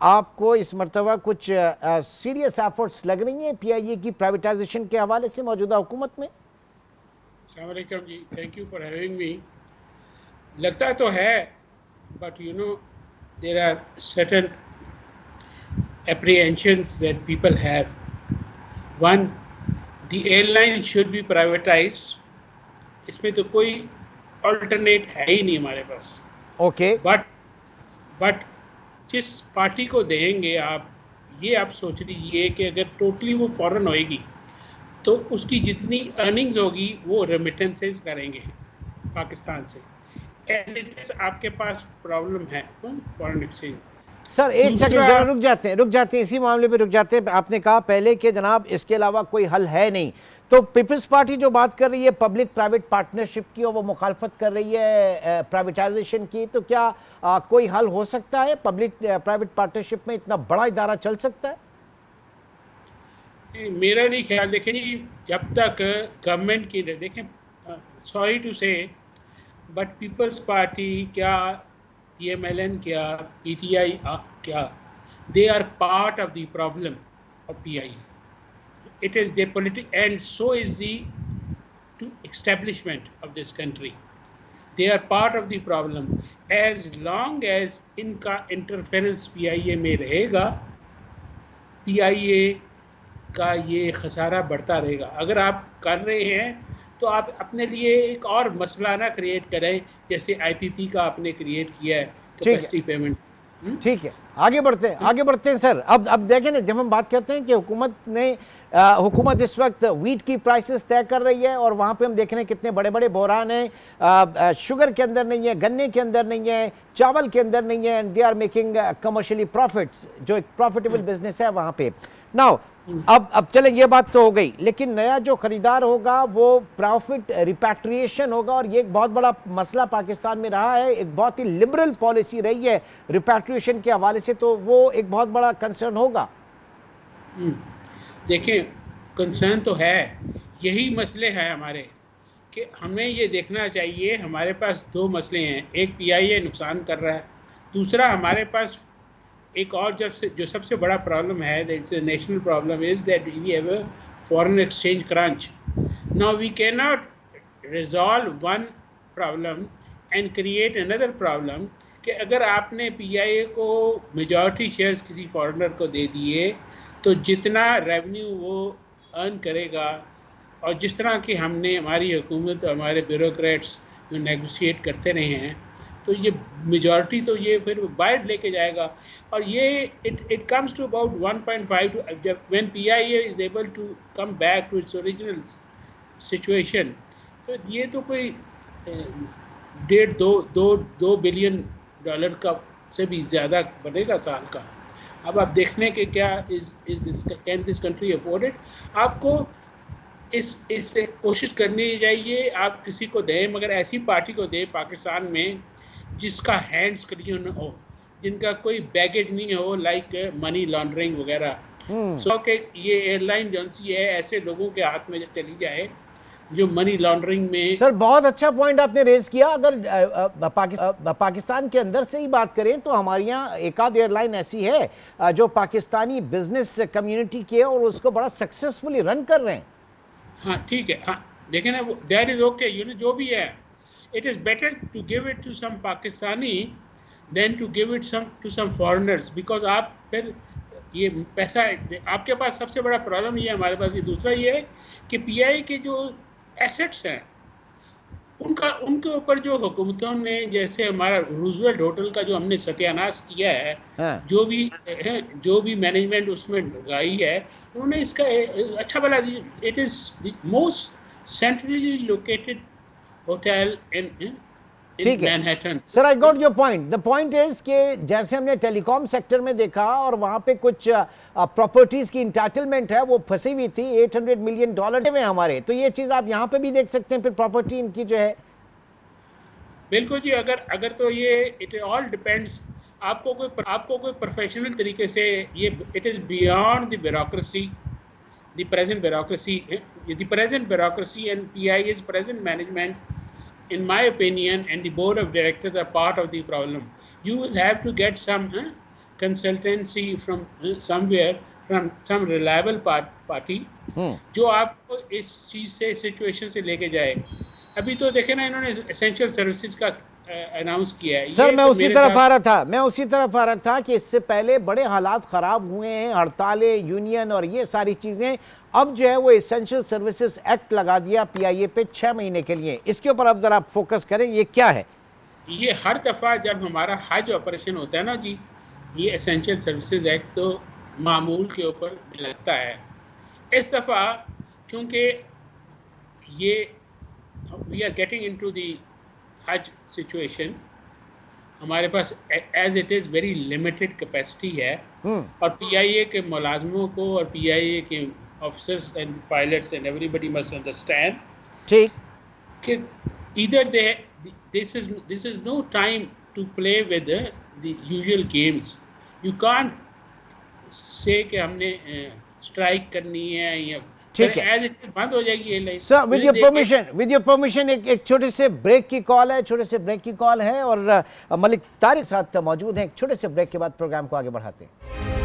आपको इस मर्तबा कुछ सीरियस एफर्ट्स लग रही हैं पीआईए की प्राइवेटाइजेशन के हवाले से मौजूदा हुकूमत में? अस्सलाम वालेकुम जी, thank you for having me. लगता तो है, but there are certain apprehensions that people have. One, the airline should be privatized. इसमें तो कोई अल्टरनेट है ही नहीं हमारे पास। ओके। बट बट जिस पार्टी को देंगे आप, ये आप सोच लीजिए कि अगर टोटली वो फॉरेन होएगी तो उसकी जितनी अर्निंग्स होगी वो रेमिटेंसेस करेंगे पाकिस्तान से। एज इट इज आपके पास प्रॉब्लम है फॉरेन एक्सचेंज। सर एक सेकंड दूसरा, जरा रुक जाते हैं इसी मामले पे रुक जाते हैं। आपने कहा पहले कि जनाब इसके अलावा कोई हल है नहीं, तो पीपल्स पार्टी जो बात कर रही है पब्लिक प्राइवेट पार्टनरशिप की और वो मुखालफत कर रही है प्राइवेटाइजेशन की, तो क्या कोई हल हो सकता है? पब्लिक प्राइवेट पार्टनरशिप में इतना बड़ा इदारा चल सकता है? मेरा नहीं ख्याल। देखें जी, जब तक गवर्नमेंट की देखें, सॉरी टू से, बट पीपल्स पार्टी क्या, पीएमएलएन क्या, पीटीआई क्या, they are part of the problem of PIE. It is their politics, and so is the establishment of this country. They are part of the problem. As long as इनका interference PIA में रहेगा, PIA का ये खसारा बढ़ता रहेगा। अगर आप कर रहे हैं तो आप अपने लिए एक और मसला ना क्रिएट करें, जैसे आईपीपी का आपने क्रिएट किया है, ठीक है, कैपेसिटी पेमेंट। ठीक है, आगे बढ़ते हैं सर। अब देखें ना, जब हम बात करते हैं कि हुकूमत इस वक्त वीट की प्राइसेस तय कर रही है और वहां पे हम देख रहे हैं कितने बड़े बड़े बहरान हैं। शुगर के अंदर नहीं है, गन्ने के अंदर नहीं है, चावल के अंदर नहीं है, and they are making commercially profits, जो एक प्रॉफिटेबल बिजनेस है वहां पे। नाउ अब चले, ये बात तो हो गई, लेकिन नया जो खरीदार होगा वो प्रॉफिट रिपैट्रिएशन होगा, और ये एक बहुत बड़ा मसला पाकिस्तान में रहा है। एक बहुत ही लिबरल पॉलिसी रही है रिपैट्रिएशन के हवाले से, तो वो एक बहुत बड़ा कंसर्न होगा। देखिए, कंसर्न तो है, यही मसले हैं हमारे, कि हमें ये देखना चाहिए। हमारे पास दो मसले हैं, एक पीआईए नुकसान कर रहा है, दूसरा हमारे पास एक और जो सबसे बड़ा प्रॉब्लम है, national problem is that we have a foreign exchange crunch. Now we can not resolve one problem and create another problem, कि अगर आपने पीआईए को मेजॉरिटी शेयर्स किसी फॉरेनर को दे दिए तो जितना रेवेन्यू वो अर्न करेगा, और जिस तरह की हमने हमारी हुकूमत, हमारे ब्यूरोक्रेट्स जो नेगोशिएट करते रहे हैं, तो ये मेजॉरिटी तो ये फिर बाहर लेके जाएगा। और ये इट कम्स टू अबाउट 1.5 जब when PIA is able to come back to its original situation, तो ये तो कोई 1.5-2 बिलियन डॉलर का से भी ज़्यादा बनेगा साल का। अब आप देखने के क्या can this country afford it. आपको इससे कोशिश करनी चाहिए, आप किसी को दें, मगर ऐसी पार्टी को दें पाकिस्तान में जिसका हैंड्स क्लीन हो, जिनका कोई बैगेज नहीं हो, लाइक मनी लॉन्ड्रिंग वगैरह। सो कि ये एयरलाइन एजेंसी है, ऐसे लोगों के हाथ में चली जाए जो मनी लॉन्ड्रिंग में। सर बहुत अच्छा पॉइंट आपने रेज किया। अगर पाकिस्तान के अंदर से ही बात करें तो हमारे यहाँ एक आध एयरलाइन ऐसी है जो पाकिस्तानी बिजनेस कम्युनिटी के और उसको बड़ा सक्सेसफुली रन कर रहे हैं। हाँ ठीक है, हाँ देखें ना, दैट इज ओके, जो भी है, it is better to give it to some Pakistani than to give it to some foreigners, because आप फिर ये पैसा आपके पास सबसे बड़ा प्रॉब्लम ये है, हमारे पास ये दूसरा ये है कि पीआई के जो एसेट्स हैं उनके ऊपर जो हुकूमतों ने, जैसे हमारा रूजवेल्ट होटल का जो हमने सत्यानाश किया है, हाँ। जो भी मैनेजमेंट उसमें लगाई है, उन्होंने इसका अच्छा भला, it is the most centrally located hotel in Manhattan. Sir I got your point. The point is कि जैसे हमने टेलीकॉम सेक्टर में देखा और वहां पे कुछ प्रॉपर्टीज की इंटाइटलमेंट है वो फंसी हुई थी, $800 मिलियन में हमारे, तो ये चीज आप यहाँ पे भी देख सकते हैं फिर प्रॉपर्टी इनकी जो है। बिल्कुल जी, अगर तो ये इट ऑल डिपेंड्स, आपको कोई प्रोफेशनल तरीके से ये, it is beyond the bureaucracy, the present bureaucracy and PIA's present management, in my opinion, and the board of directors are part of the problem. You will have to get some consultancy from somewhere, from some reliable party जो आपको इस चीज से situation से लेके जाए। अभी तो देखे ना, इन्होंने एसेंशियल सर्विसेज का अनाउंस किया है। सर ये मैं तो उसी मेरे तरफ साथ- आ रहा था, मैं उसी तरफ आ रहा था कि इससे पहले बड़े हालात खराब हुए हैं, हड़तालें, यूनियन और ये सारी चीजें। अब जो है वो एसेंशियल सर्विसेज एक्ट लगा दिया पीआईए पे 6 महीने के लिए। इसके ऊपर अब जरा आप फोकस करें, ये क्या है? ये हर दफा जब हमारा हज ऑपरेशन होता है ना जी, ये एसेंशियल सर्विसेज एक्ट तो मामूल के ऊपर लगता है। इस दफा क्योंकि ये we are getting into the Hajj situation, हमारे पास as it is very limited capacity है, और पीआईए के मुलाजमों को और पीआईए के officers and pilots and everybody must understand ठीक कि either this is no time to play with the usual games. You can't say कि हमने स्ट्राइक करनी है या ठीक है। एज इट बंद हो जाएगी ये line. Sir with your permission एक छोटे से ब्रेक की कॉल है, छोटे से ब्रेक की कॉल है, और मलिक तारिक साथ मौजूद हैं। एक छोटे से ब्रेक के बाद प्रोग्राम को आगे बढ़ाते हैं।